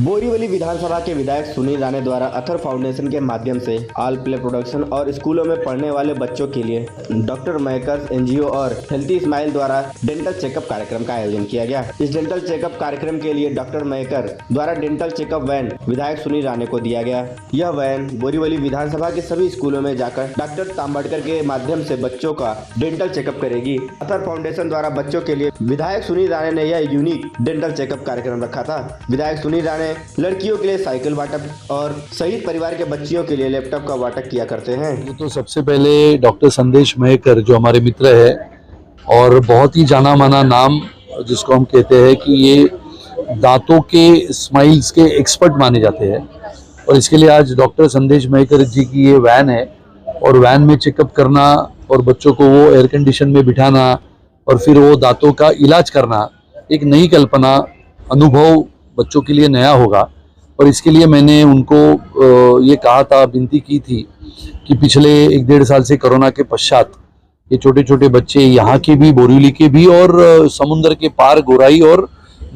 बोरीवली विधानसभा के विधायक सुनील राणे द्वारा अथर फाउंडेशन के माध्यम से ऑल प्ले प्रोडक्शन और स्कूलों में पढ़ने वाले बच्चों के लिए डॉक्टर मेकर्स एनजीओ और हेल्थी स्माइल द्वारा डेंटल चेकअप कार्यक्रम का आयोजन किया गया। इस डेंटल चेकअप कार्यक्रम के लिए डॉक्टर मेकर द्वारा डेंटल चेकअप वैन विधायक सुनील राणे को दिया गया। यह वैन बोरीवली विधानसभा के सभी स्कूलों में जाकर डॉक्टर तांबड़कर के माध्यम से बच्चों का डेंटल चेकअप करेगी। अथर फाउंडेशन द्वारा बच्चों के लिए विधायक सुनील राणे ने यह यूनिक डेंटल चेकअप कार्यक्रम रखा था। विधायक सुनील राणे लड़कियों के लिए साइकिल वाटप और शहीद परिवार के बच्चियों के लिए लैपटॉप का वाटप किया करते हैं। तो सबसे पहले डॉक्टर संदेश महेकर जो हमारे मित्र है और बहुत ही जाना माना नाम जिसको हम कहते हैं कि ये दांतों के स्माइल्स के एक्सपर्ट माने जाते हैं, और इसके लिए आज डॉक्टर संदेश महेकर जी की ये वैन है और वैन में चेकअप करना और बच्चों को वो एयर कंडीशन में बिठाना और फिर वो दांतों का इलाज करना एक नई कल्पना, अनुभव बच्चों के लिए नया होगा। और इसके लिए मैंने उनको ये कहा था, विनती की थी कि पिछले 1-1.5 साल से कोरोना के पश्चात ये छोटे छोटे बच्चे यहाँ के भी, बोरीवली के भी और समुद्र के पार गोराई और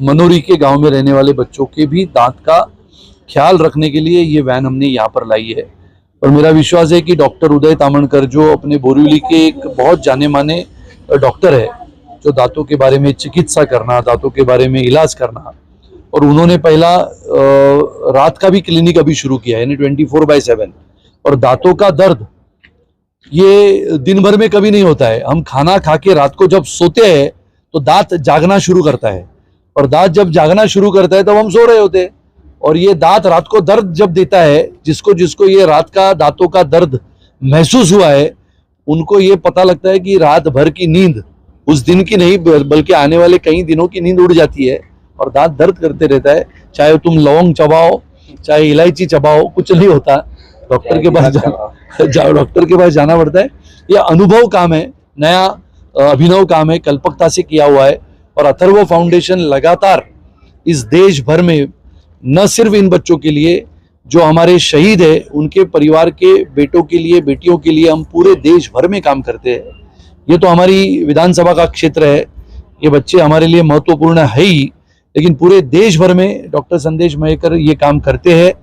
मनोरी के गांव में रहने वाले बच्चों के भी दांत का ख्याल रखने के लिए ये वैन हमने यहाँ पर लाई है। और मेरा विश्वास है कि डॉक्टर उदय तामणकर जो अपने बोरीवली के एक बहुत जाने माने डॉक्टर है, जो दांतों के बारे में चिकित्सा करना, दांतों के बारे में इलाज करना, और उन्होंने पहला रात का भी क्लिनिक अभी शुरू किया है, यानी 24/7। और दांतों का दर्द ये दिन भर में कभी नहीं होता है। हम खाना खा के रात को जब सोते हैं तो दांत जागना शुरू करता है, और दांत जब जागना शुरू करता है तब हम सो रहे होते हैं। और ये दांत रात को दर्द जब देता है, जिसको जिसको ये रात का दांतों का दर्द महसूस हुआ है, उनको ये पता लगता है कि रात भर की नींद उस दिन की नहीं बल्कि आने वाले कई दिनों की नींद उड़ जाती है और दांत दर्द करते रहता है। चाहे तुम लौंग चबाओ, चाहे इलायची चबाओ, कुछ नहीं होता। डॉक्टर के पास डॉक्टर के पास जाना पड़ता है। यह अनुभव काम है, नया अभिनव काम है, कल्पकता से किया हुआ है। और अथर्व फाउंडेशन लगातार इस देश भर में न सिर्फ इन बच्चों के लिए जो हमारे शहीद है, उनके परिवार के बेटों के लिए, बेटियों के लिए हम पूरे देश भर में काम करते हैं। ये तो हमारी विधानसभा का क्षेत्र है, ये बच्चे हमारे लिए महत्वपूर्ण है ही, लेकिन पूरे देश भर में डॉक्टर संदेश महेकर ये काम करते हैं।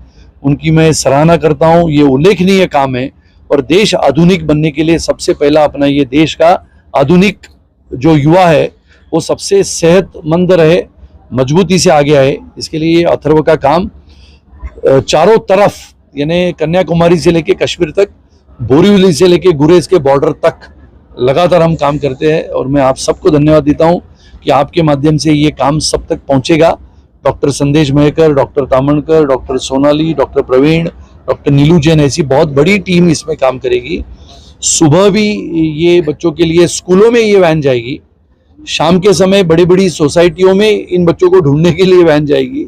उनकी मैं सराहना करता हूँ, ये उल्लेखनीय काम है। और देश आधुनिक बनने के लिए सबसे पहला अपना ये देश का आधुनिक जो युवा है वो सबसे सेहतमंद रहे, मजबूती से आगे आए। इसके लिए ये अथर्व का काम चारों तरफ, यानी कन्याकुमारी से लेके कश्मीर तक, बोरीवली से लेके गुरेज के बॉर्डर तक लगातार हम काम करते हैं। और मैं आप सबको धन्यवाद देता हूँ कि आपके माध्यम से ये काम सब तक पहुंचेगा। Doctor Sandesh Mahekar, doctor Tamankar, doctor Sonali, doctor Praveen, doctor Neelu Jain, ऐसी बहुत बड़ी टीम इसमें काम करेगी। सुबह भी ये बच्चों के लिए स्कूलों में ये वैन जाएगी, शाम के समय बड़ी बड़ी सोसाइटियों में इन बच्चों को ढूंढने के लिए वैन जाएगी,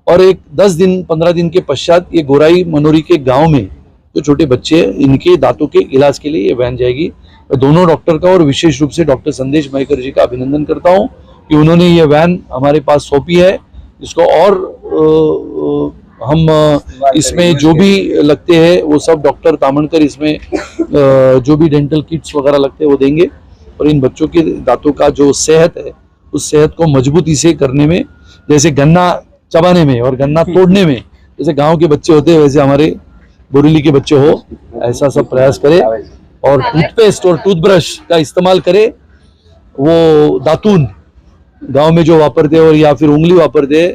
और एक 10-15 दिन के पश्चात ये गोराई मनोरी के गाँव में जो छोटे बच्चे हैं, इनके दांतों के इलाज के लिए ये वैन जाएगी। मैं दोनों डॉक्टर का और विशेष रूप से डॉक्टर संदेश महेकर जी का अभिनंदन करता हूं कि उन्होंने ये वैन हमारे पास सौंपी है, जिसको और हम इसमें जो भी लगते हैं वो सब डॉक्टर तामणकर इसमें जो भी डेंटल किट्स वगैरह लगते हैं वो देंगे। और इन बच्चों के दांतों का जो सेहत है, उस सेहत को मजबूती से करने में, जैसे गन्ना चबाने में और गन्ना तोड़ने में जैसे गाँव के बच्चे होते हैं, वैसे हमारे बोरीवली के बच्चे हो, ऐसा सब प्रयास करें। और टूथपेस्ट और टूथब्रश का इस्तेमाल करे, वो दातून गांव में जो वापरते और या फिर उंगली वापरते,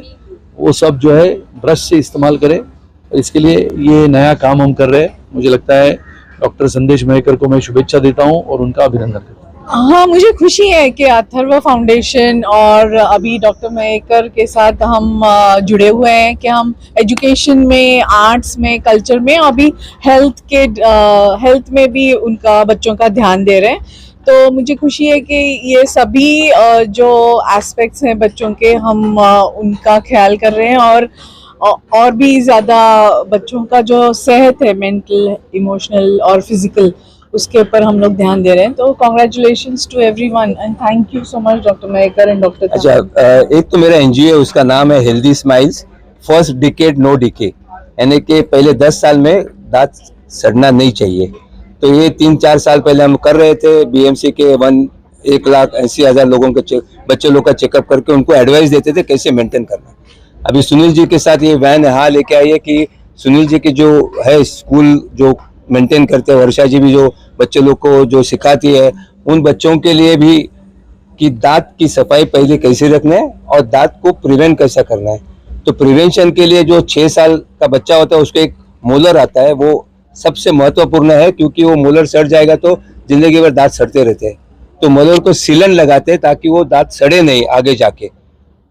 वो सब जो है ब्रश से इस्तेमाल करें। और इसके लिए ये नया काम हम कर रहे हैं। मुझे लगता है डॉक्टर संदेश महेकर को मैं शुभेच्छा देता हूं और उनका अभिनंदन करता हूं। हाँ, मुझे खुशी है कि अथर्व फाउंडेशन और अभी डॉक्टर महेकर के साथ हम जुड़े हुए हैं कि हम एजुकेशन में, आर्ट्स में, कल्चर में, अभी हेल्थ में भी उनका बच्चों का ध्यान दे रहे हैं। तो मुझे खुशी है कि ये सभी जो एस्पेक्ट्स हैं बच्चों के, हम उनका ख्याल कर रहे हैं और भी ज़्यादा बच्चों का जो सेहत है, मेंटल, इमोशनल और फिजिकल, उसके ऊपर हम लोग ध्यान दे रहे हैं। तो congratulations to everyone and thank you so much doctor Mahekar and doctor. अच्छा, एक तो मेरा एनजीओ है, उसका नाम है healthy smiles, first decade no decay, यानी कि पहले 10 साल में दांत सड़ना नहीं चाहिए। तो ये 3-4 साल पहले हम कर रहे थे। बीएमसी के 1,80,000 लोगों के बच्चे लोग का चेकअप करके उनको एडवाइस देते थे कैसे मेंटेन करना। अभी सुनील जी के साथ ये वैन यहाँ लेके आई है कि सुनील जी के जो है स्कूल जो मेंटेन करते हैं, वर्षा जी भी जो बच्चे लोग को जो सिखाती है, उन बच्चों के लिए भी कि दांत की सफाई पहले कैसे रखना है और दांत को प्रिवेंट कैसा करना है। तो प्रिवेंशन के लिए जो 6 साल का बच्चा होता है उसको एक मोलर आता है, वो सबसे महत्वपूर्ण है, क्योंकि वो मोलर सड़ जाएगा तो जिंदगी भर दांत सड़ते रहते हैं। तो मोलर को सीलन लगाते हैं ताकि वो दांत सड़े नहीं आगे जाके।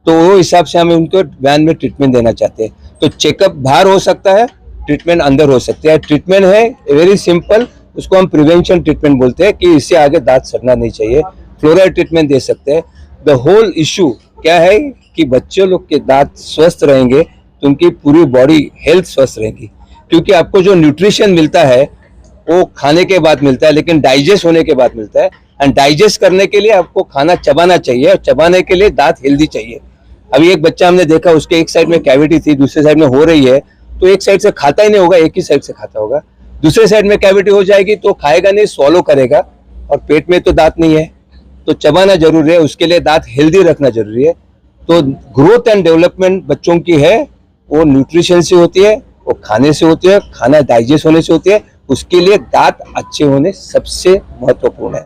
तो वो हिसाब से हम उनको वैन में ट्रीटमेंट देना चाहते हैं। तो चेकअप बाहर हो सकता है, ट्रीटमेंट अंदर हो सकती है। ट्रीटमेंट है वेरी सिंपल, उसको हम प्रिवेंशन ट्रीटमेंट बोलते हैं कि इससे आगे दांत सड़ना नहीं चाहिए। फ्लोराइड ट्रीटमेंट दे सकते हैं। द होल इशू क्या है कि बच्चों लोग के दांत स्वस्थ रहेंगे तो उनकी पूरी बॉडी हेल्थ स्वस्थ रहेगी, क्योंकि आपको जो न्यूट्रिशन मिलता है वो खाने के बाद मिलता है, लेकिन डाइजेस्ट होने के बाद मिलता है। एंड डाइजेस्ट करने के लिए आपको खाना चबाना चाहिए, और चबाने के लिए दांत हेल्दी चाहिए। अभी एक बच्चा हमने देखा, उसके एक साइड में कैविटी थी, दूसरे साइड में हो रही है, तो एक साइड से खाता ही नहीं होगा, एक ही साइड से खाता होगा। दूसरे साइड में कैविटी हो जाएगी तो खाएगा नहीं, स्वॉलो करेगा, और पेट में तो दांत नहीं है। तो चबाना जरूरी है, उसके लिए दांत हेल्दी रखना जरूरी है। तो ग्रोथ एंड डेवलपमेंट बच्चों की है वो न्यूट्रिशन से होती है, वो खाने से होती है, खाना डाइजेस्ट होने से होती है। उसके लिए दांत अच्छे होने सबसे महत्वपूर्ण है।